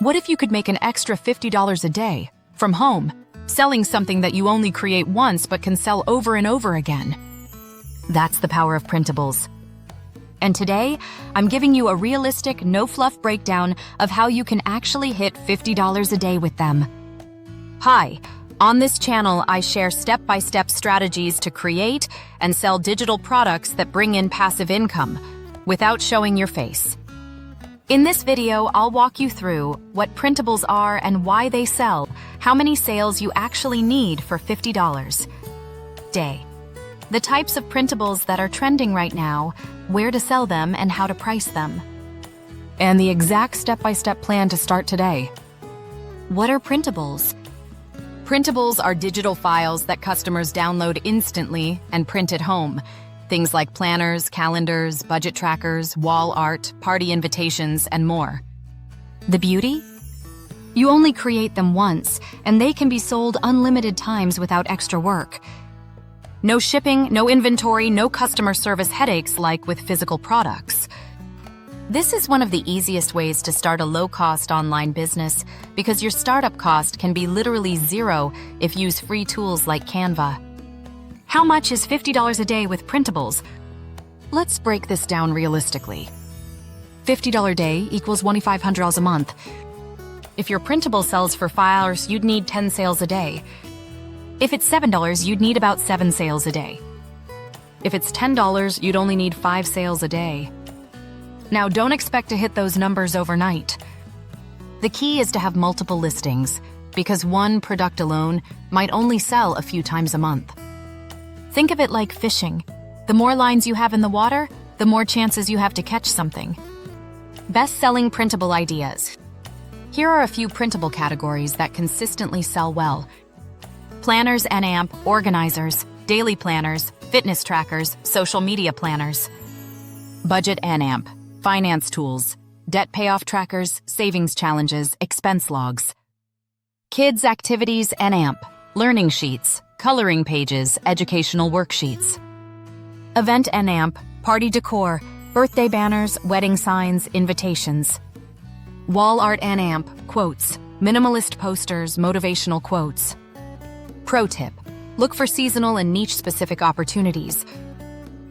What if you could make an extra $50 a day from home, selling something that you only create once but can sell over and over again? That's the power of printables. And today, I'm giving you a realistic, no-fluff breakdown of how you can actually hit $50 a day with them. Hi, on this channel, I share step-by-step strategies to create and sell digital products that bring in passive income without showing your face. In this video, I'll walk you through what printables are and why they sell, how many sales you actually need for $50 a day, the types of printables that are trending right now, where to sell them and how to price them, and the exact step-by-step plan to start today. What are printables? Printables are digital files that customers download instantly and print at home. Things like planners, calendars, budget trackers, wall art, party invitations, and more. The beauty? You only create them once, and they can be sold unlimited times without extra work. No shipping, no inventory, no customer service headaches like with physical products. This is one of the easiest ways to start a low-cost online business because your startup cost can be literally zero if you use free tools like Canva. How much is $50 a day with printables? Let's break this down realistically. $50 a day equals $2,500 a month. If your printable sells for $5, you'd need 10 sales a day. If it's $7, you'd need about 7 sales a day. If it's $10, you'd only need 5 sales a day. Now, don't expect to hit those numbers overnight. The key is to have multiple listings, because one product alone might only sell a few times a month. Think of it like fishing. The more lines you have in the water, the more chances you have to catch something. Best-selling printable ideas. Here are a few printable categories that consistently sell well. Planners and AMP, organizers, daily planners, fitness trackers, social media planners. Budget and AMP, finance tools, debt payoff trackers, savings challenges, expense logs. Kids activities and AMP, learning sheets, coloring pages, educational worksheets. Event and AMP, party decor, birthday banners, wedding signs, invitations. Wall art and AMP, quotes, minimalist posters, motivational quotes. Pro tip, look for seasonal and niche-specific opportunities.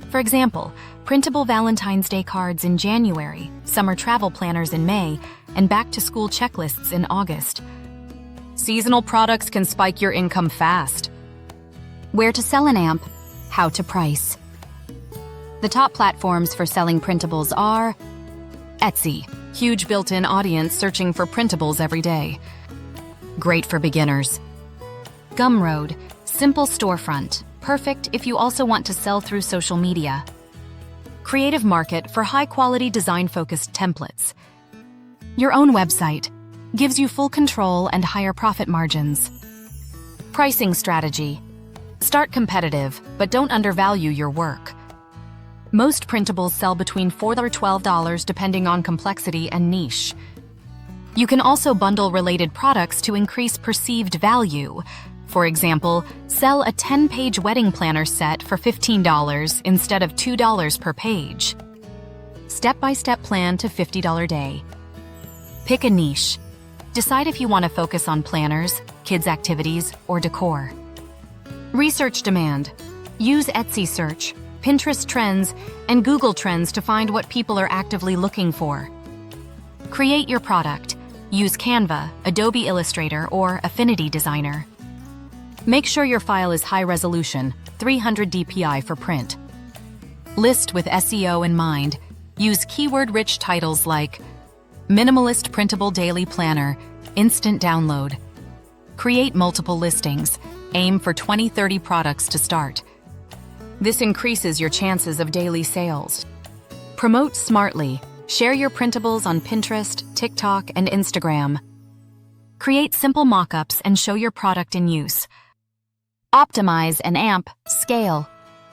For example, printable Valentine's Day cards in January, summer travel planners in May, and back-to-school checklists in August. Seasonal products can spike your income fast. Where to sell an AMP, how to price. The top platforms for selling printables are Etsy, huge built-in audience searching for printables every day. Great for beginners. Gumroad, simple storefront, perfect if you also want to sell through social media. Creative Market for high-quality design-focused templates. Your own website gives you full control and higher profit margins. Pricing strategy. Start competitive, but don't undervalue your work. Most printables sell between $4 or $12 depending on complexity and niche. You can also bundle related products to increase perceived value. For example, sell a 10-page wedding planner set for $15 instead of $2 per page. Step-by-step plan to $50 a day. Pick a niche. Decide if you want to focus on planners, kids' activities, or decor. Research demand. Use Etsy search, Pinterest trends, and Google Trends to find what people are actively looking for. Create your product. Use Canva, Adobe Illustrator, or Affinity Designer. Make sure your file is high resolution, 300 dpi for print. List with SEO in mind. Use keyword-rich titles like Minimalist Printable Daily Planner, Instant Download. Create multiple listings. Aim for 20-30 products to start. This increases your chances of daily sales. Promote smartly. Share your printables on Pinterest, TikTok, and Instagram. Create simple mock-ups and show your product in use. Optimize and AMP, scale.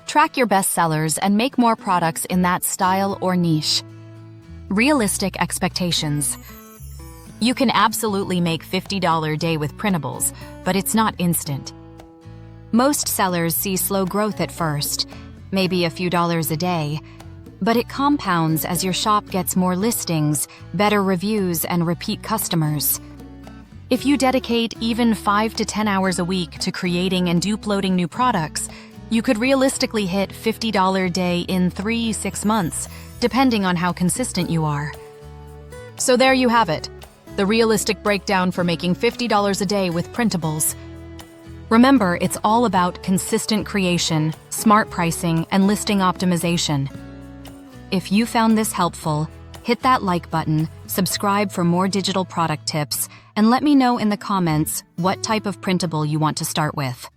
Track your best sellers and make more products in that style or niche. Realistic expectations. You can absolutely make $50 a day with printables, but it's not instant. Most sellers see slow growth at first, maybe a few dollars a day, but it compounds as your shop gets more listings, better reviews, and repeat customers. If you dedicate even 5 to 10 hours a week to creating and uploading new products, you could realistically hit $50 a day in 3-6 months, depending on how consistent you are. So there you have it, the realistic breakdown for making $50 a day with Printables. Remember, it's all about consistent creation, smart pricing, and listing optimization. If you found this helpful, hit that like button, subscribe for more digital product tips, and let me know in the comments what type of printable you want to start with.